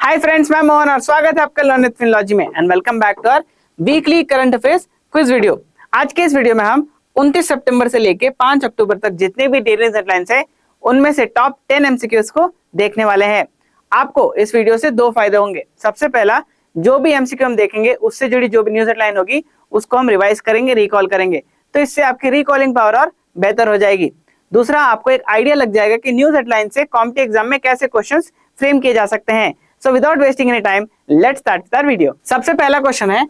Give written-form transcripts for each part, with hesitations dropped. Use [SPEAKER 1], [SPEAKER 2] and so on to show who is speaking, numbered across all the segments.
[SPEAKER 1] Hi friends, मैं मोहन और स्वागत है आपका लर्न विद फिनोलॉजी में and welcome back to our weekly current affairs quiz video. आज के इस वीडियो में हम 29 सितंबर से लेके 5 अक्टूबर तक जितने भी डेली हेडलाइंस है उनमें से टॉप 10 एमसीक्यूज को देखने वाले हैं। आपको इस वीडियो से दो फायदे होंगे। सबसे पहला, जो भी एमसीक्यू हम देखेंगे उससे जुड़ी जो भी न्यूज हेडलाइन होगी उसको हम रिवाइज करेंगे, रिकॉल करेंगे, तो इससे आपकी रिकॉलिंग पावर और बेहतर हो जाएगी। दूसरा, आपको एक आइडिया लग जाएगा कि न्यूज हेडलाइन से कॉम्पिटिटिव एग्जाम में कैसे क्वेश्चंस फ्रेम किए जा सकते हैं। So without wasting any time, let's start with our video. सबसे पहला क्वेश्चन है,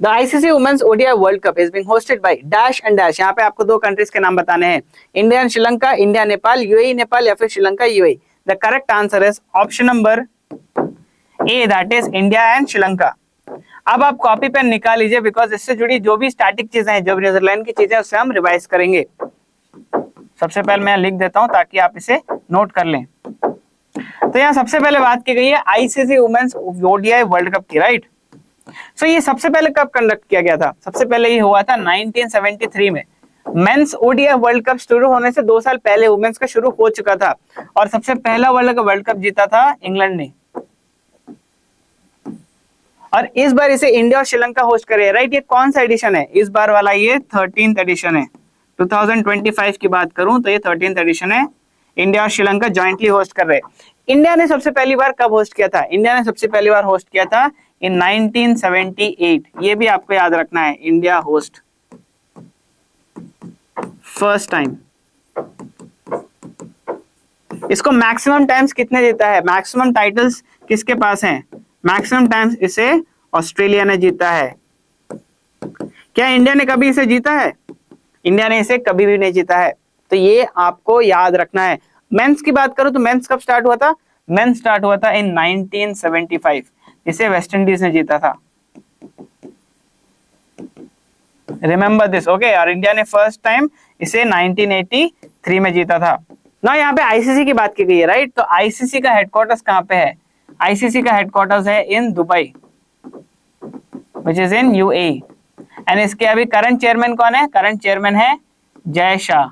[SPEAKER 1] The ICC Women's ODI World Cup is being hosted by dash and dash। यहाँ पे आपको दो कंट्रीज के नाम बताने हैं, India and Sri Lanka, India Nepal, UAE Nepal या फिर Sri Lanka UAE. The correct answer is option number A, that is India and Sri Lanka. अब आप कॉपी पेन निकाल लीजिए बिकॉज इससे जुड़ी जो भी स्टैटिक चीजें हैं, जो भी न्यूजीलैंड की चीजें, उससे हम रिवाइज करेंगे। सबसे पहले मैं लिख देता हूं ताकि आप इसे नोट कर लें। तो यहाँ सबसे पहले बात की गई है ICC women's ODI world cup की, राइट। सो ये सबसे पहले कब कंडक्ट किया गया था? सबसे पहले ये हुआ था 1973 में। मेंस ओडीआई वर्ल्ड कप शुरू होने से 2 साल पहले वुमेन्स का शुरू हो चुका था और सबसे पहला वर्ल्ड कप जीता था इंग्लैंड ने। और इस बार इसे इंडिया और श्रीलंका होस्ट कर रहे हैं, राइट। ये कौन सा एडिशन है इस बार वाला? ये 13th एडिशन है। 2025 की बात करूं तो ये 13th एडिशन है। इंडिया और श्रीलंका जॉइंटली होस्ट कर रहे हैं। इंडिया ने सबसे पहली बार कब होस्ट किया था? इंडिया ने सबसे पहली बार होस्ट किया था इन 1978। ये भी आपको याद रखना है, इंडिया होस्ट फर्स्ट टाइम। इसको मैक्सिमम टाइम्स कितने देता है? मैक्सिमम टाइटल्स किसके पास हैं? मैक्सिमम टाइम्स इसे ऑस्ट्रेलिया ने जीता है। क्या इंडिया ने कभी इसे जीता है? इंडिया ने इसे कभी भी नहीं जीता है, तो ये आपको याद रखना है। मेंस की बात करूं तो मेंस कब स्टार्ट हुआ था? मेंस स्टार्ट हुआ था इन 1975, इसे वेस्ट इंडीज ने जीता था। Remember this, okay. और इंडिया ने फर्स्ट टाइम इसे 1983 में जीता था ना। यहाँ पे आईसीसी की बात की गई है, राइट। तो आईसीसी का हेडक्वार्टर्स कहाँ पे है? आईसीसी का हेडक्वार्टर्स है in Dubai, which is in UAE. And इसके अभी करंट चेयरमैन कौन है? करंट चेयरमैन है जय शाह।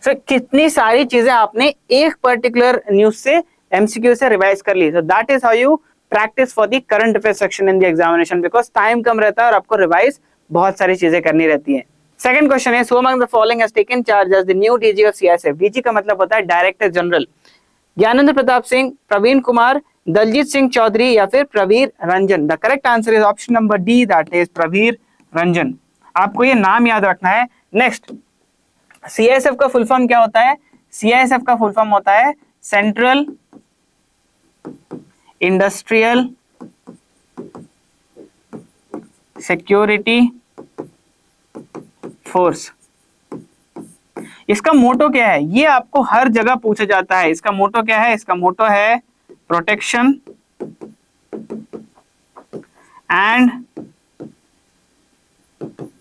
[SPEAKER 1] So, कितनी सारी चीजें आपने एक पर्टिकुलर न्यूज से, एमसीक्यू से रिवाइज कर ली। So that is how you practice for the current affair section in the examination, because time कम रहता है और आपको रिवाइज बहुत सारी चीजें करनी रहती है। सेकंड क्वेश्चन है, who among the following has taken charge as the new DG of CISF. DG का मतलब होता है डायरेक्टर जनरल। ज्ञानेंद्र प्रताप सिंह, प्रवीण कुमार, दलजीत सिंह चौधरी या फिर Pravir Ranjan. The correct answer is option number D, that is Pravir Ranjan. आपको ये नाम याद रखना है। नेक्स्ट, सीआईएसएफ का फुल फॉर्म क्या होता है? सीआईएसएफ का फुल फॉर्म होता है सेंट्रल इंडस्ट्रियल सिक्योरिटी फोर्स। इसका मोटो क्या है? ये आपको हर जगह पूछा जाता है। इसका मोटो क्या है? इसका मोटो है प्रोटेक्शन एंड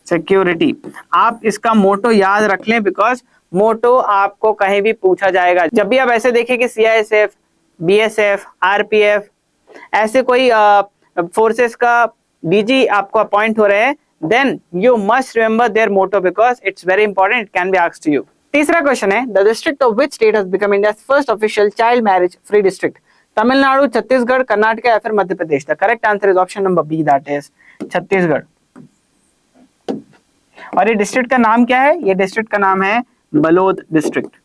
[SPEAKER 1] सिक्योरिटी। आप इसका मोटो याद रख लें बिकॉज मोटो आपको कहीं भी पूछा जाएगा। जब भी आप ऐसे देखें कि सीआईएसएफ, बीएसएफ, आरपीएफ, ऐसे कोई फोर्सेस का डीजी आपको अपॉइंट हो रहे हैं, then you must remember their motto because it's very important, it can be asked to you. तीसरा क्वेश्चन है, the district of which state has become India's first official child marriage free district. Tamil Nadu, Chhattisgarh, Karnataka या फिर Madhya Pradesh. The correct answer is option number B, that is Chhattisgarh. और ये district का नाम क्या है? ये डिस्ट्रिक्ट का नाम है Balod district,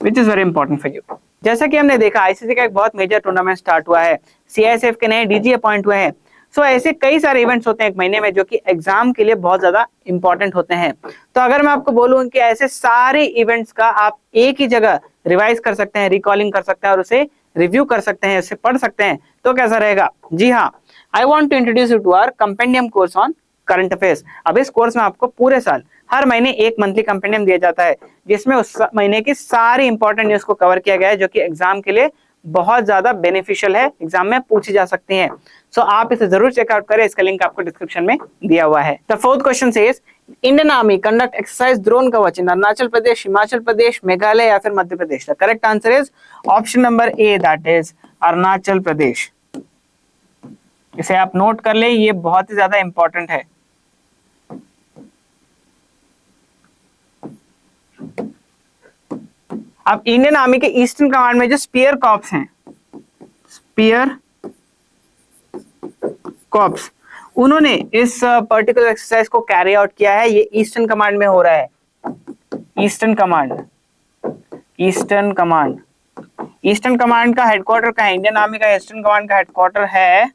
[SPEAKER 1] which is very important for you. जैसा कि हमने देखा, आईसीसी का एक बहुत मेजर टूर्नामेंट स्टार्ट हुआ है, सीआईएसएफ के नए डीजी अपॉइंट हुए हैं। सो ऐसे कई सारे इवेंट्स होते हैं एक महीने में जो कि एग्जाम के लिए बहुत ज्यादा इंपॉर्टेंट होते हैं। तो अगर मैं आपको बोलूं कि ऐसे सारे इवेंट्स का आप एक ही जगह रिवाइज कर सकते हैं, रिकॉलिंग कर सकते हैं और उसे रिव्यू कर सकते हैं, उसे पढ़ सकते हैं, तो कैसा रहेगा? जी हाँ, I want to introduce you to our compendium course on current affairs. अब इस कोर्स में आपको पूरे साल हर महीने एक मंथली कंपेंडियम दिया जाता है जिसमें उस महीने की सारी इंपॉर्टेंट न्यूज को कवर किया गया है जो कि एग्जाम के लिए बहुत ज्यादा बेनिफिशियल है, एग्जाम में पूछी जा सकती हैं। सो आप इसे जरूर चेकआउट करें, इसका लिंक आपको डिस्क्रिप्शन में दिया हुआ है। The fourth question says, Indian Army conduct exercise drone Kavach in Arunachal Pradesh, Himachal Pradesh, Meghalaya या फिर Madhya Pradesh. The correct answer is option number A, that is Arunachal Pradesh. इसे आप नोट कर ले, ये बहुत ही ज्यादा इंपॉर्टेंट है। अब इंडियन आर्मी के ईस्टर्न कमांड में जो स्पीयर कॉर्प्स हैं, स्पीयर कॉर्प्स, उन्होंने इस पर्टिकुलर एक्सरसाइज को कैरी आउट किया है। ये ईस्टर्न कमांड में हो रहा है, eastern command. Eastern command, eastern command का हेडक्वार्टर कहाँ है? इंडियन आर्मी का ईस्टर्न कमांड का हेडक्वार्टर है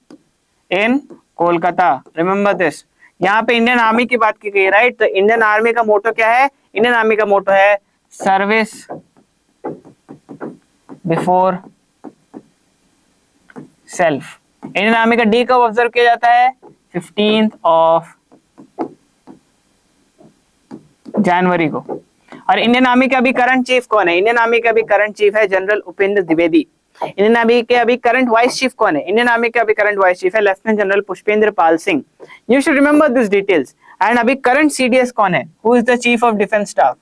[SPEAKER 1] इन कोलकाता। Remember this. यहाँ पे इंडियन आर्मी की बात की गई, राइट? तो इंडियन आर्मी का मोटो क्या है? इंडियन आर्मी का मोटो है service before self. Indian army का डे कब ऑब्जर्व किया जाता है? 15th ऑफ जनवरी को। और इंडियन आर्मी के अभी करंट चीफ कौन है? इंडियन आर्मी के अभी करंट चीफ है general Upendra Dwivedi. Indian army के अभी करंट वाइस चीफ कौन है? इंडियन आर्मी के अभी करंट वाइस चीफ है lieutenant general Pushpendra Pal Singh. You should remember this details. And अभी करंट सीडीएस कौन है? Who is the chief of defence staff?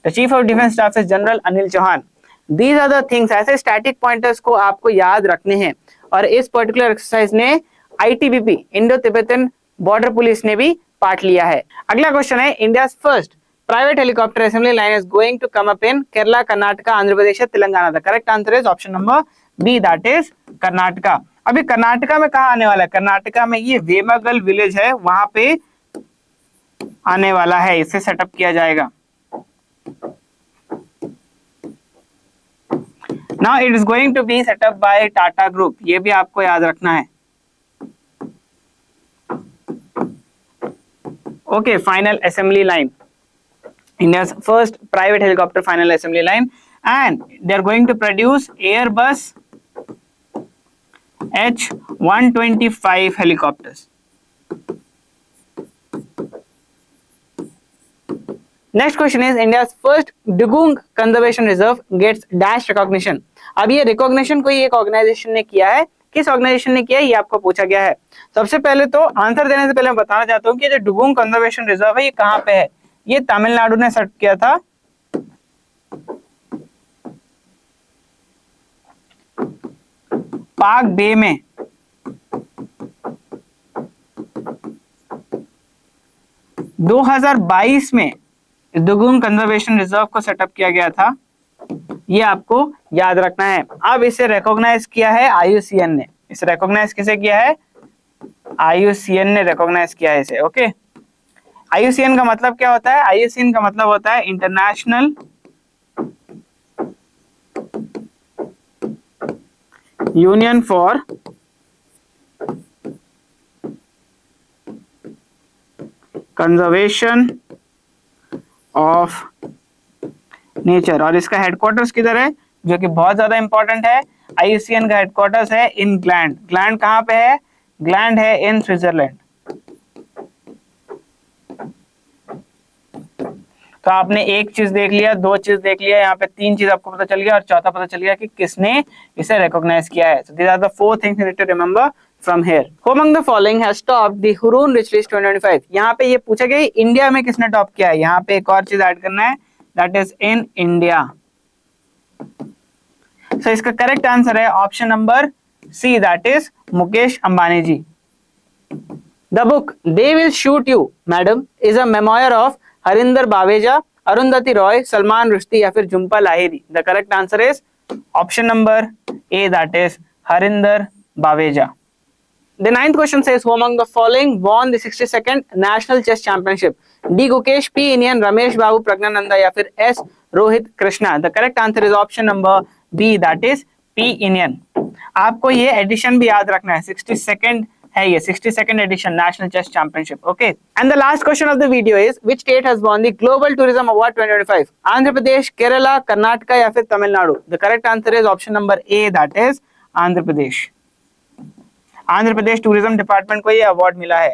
[SPEAKER 1] The chief of defence staff is general Anil Chauhan. These are the things, ऐसे static pointers को आपको याद रखने हैं। और इस पर्टिकुलर एक्सरसाइज ने ITBP, Indo Tibetan border police ने भी पार्ट लिया है। अगला क्वेश्चन है, India first private helicopter assembly line is going to come up in Kerala, Karnataka, Andhra Pradesh, Telangana. The correct answer is option number B, that is Karnataka. अभी कर्नाटका में कहा आने वाला है? कर्नाटका में ये वेमगल विलेज है, वहां पे आने वाला है, इसे सेटअप किया जाएगा। Now it is going to be setup by Tata group, ये भी आपको याद रखना है। Okay, final assembly line, India's first private helicopter final assembly line, and they are going to produce Airbus H-125 helicopters. Next question is, India's first Dugung Conservation Reserve gets dash recognition. अब ये recognition कोई एक organisation ने किया है, किस organisation ने किया है ये आपको पूछा गया है। सबसे पहले तो आंसर देने से पहले मैं बताना चाहता हूँ कि जो डुगुंग कंजर्वेशन रिजर्व है ये कहाँ पे है? ये तमिलनाडु ने सेट किया था। पाक बे में। दो 2022 में डुगुंग कंजर्वेशन रिजर्व को सेटअप किया गया था, ये आपको याद रखना है। अब इसे रिकॉग्नाइज किया है आईयूसीएन ने। इसे रिकॉग्नाइज किसे किया है? आईयूसीएन ने रिकॉग्नाइज किया है इसे। ओके, आईयूसीएन का मतलब क्या होता है? आईयूसीएन का मतलब होता है international union for conservation of nature. और इसका हेडक्वार्टर्स किधर है, जो कि बहुत ज्यादा इंपॉर्टेंट है? आईयूसीएन का हेडक्वार्टर्स है इन ग्लैंड। ग्लैंड कहां पे है? ग्लैंड है इन स्विट्जरलैंड। तो आपने एक चीज देख लिया, दो चीज देख लिया, यहाँ पे तीन चीज आपको पता चल गया, और चौथा पता चल गया कि किसने इसे रिकॉग्नाइज किया है। So these are the four things you need to remember from here. Who among the following has topped the Hurun Rich List 2025? यहाँ पे ये पूछा गया इंडिया में किसने टॉप किया है। यहाँ पे एक और चीज ऐड करना है, that is in India. So इसका करेक्ट आंसर है option number C, that is Mukesh Ambani ji. The book They Will Shoot You, Madam is a memoir of Harinder Baweja, Arundhati Roy, Salman Rushdie या फिर Jhumpa Lahiri. The correct answer is option number A, that is Harinder Baweja. The ninth question says, who among the following won the 62nd National Chess Championship? D. Gukesh, P. Inian, Ramesh Babu Pragnananda या फिर S. Rohit Krishna. The correct answer is option number B, that is P. Inian। आपको ये addition भी याद रखना है, 62nd है ये, 62nd edition National Chess Championship. Okay, and the last question of the video is, which state has won the Global Tourism Award 2025? Andhra Pradesh, Kerala, Karnataka या फिर Tamil Nadu? The correct answer is option number A, that is Andhra Pradesh. Andhra Pradesh tourism department को ये award मिला है।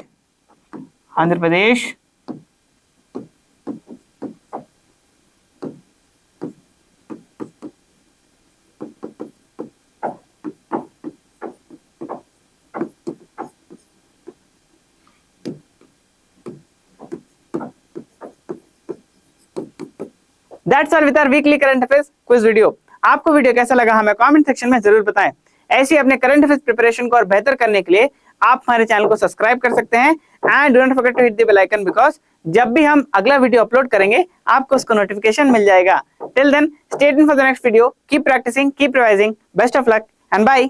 [SPEAKER 1] Andhra Pradesh That's all with our weekly current affairs quiz video. आपको video कैसा लगा हमें कमेंट सेक्शन में जरूर बताएं। ऐसी अपने करंट अफेयर्स प्रिपरेशन को और बेहतर करने के लिए आप हमारे चैनल को सब्सक्राइब कर सकते हैं and do not forget to hit the bell icon because जब भी हम अगला वीडियो अपलोड करेंगे आपको उसका नोटिफिकेशन मिल जाएगा। Till then stay tuned for the next video, keep practicing, keep revising, best of luck and bye.